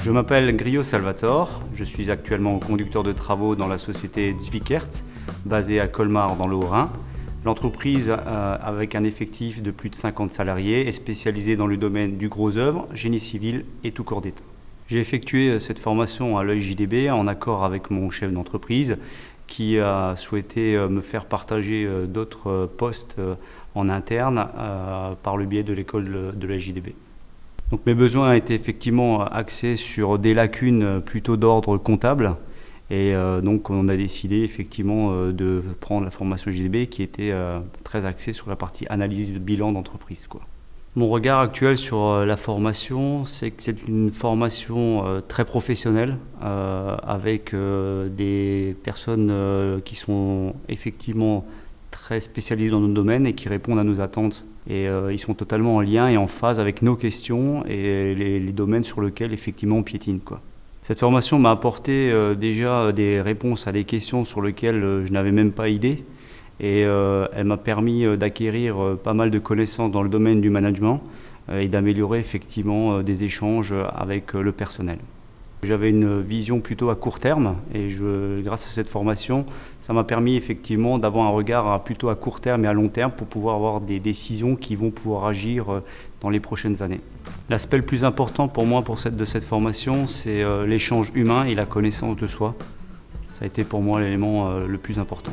Je m'appelle Grillo Salvatore, je suis actuellement conducteur de travaux dans la société Zwickert, basée à Colmar dans le Haut-Rhin. L'entreprise, avec un effectif de plus de 50 salariés, est spécialisée dans le domaine du gros œuvre, génie civil et tout corps d'État. J'ai effectué cette formation à l'œil JDB en accord avec mon chef d'entreprise qui a souhaité me faire partager d'autres postes en interne par le biais de l'école de l'œil JDB. Donc mes besoins étaient effectivement axés sur des lacunes plutôt d'ordre comptable et donc on a décidé effectivement de prendre la formation JDB qui était très axée sur la partie analyse de bilan d'entreprise, quoi. Mon regard actuel sur la formation, c'est que c'est une formation très professionnelle avec des personnes qui sont effectivement très spécialisées dans notre domaine et qui répondent à nos attentes. Et ils sont totalement en lien et en phase avec nos questions et les domaines sur lesquels effectivement on piétine, quoi. Cette formation m'a apporté déjà des réponses à des questions sur lesquelles je n'avais même pas idée. Et elle m'a permis d'acquérir pas mal de connaissances dans le domaine du management et d'améliorer effectivement des échanges avec le personnel. J'avais une vision plutôt à court terme et grâce à cette formation, ça m'a permis effectivement d'avoir un regard plutôt à court terme et à long terme pour pouvoir avoir des décisions qui vont pouvoir agir dans les prochaines années. L'aspect le plus important pour moi de cette formation, c'est l'échange humain et la connaissance de soi. Ça a été pour moi l'élément le plus important.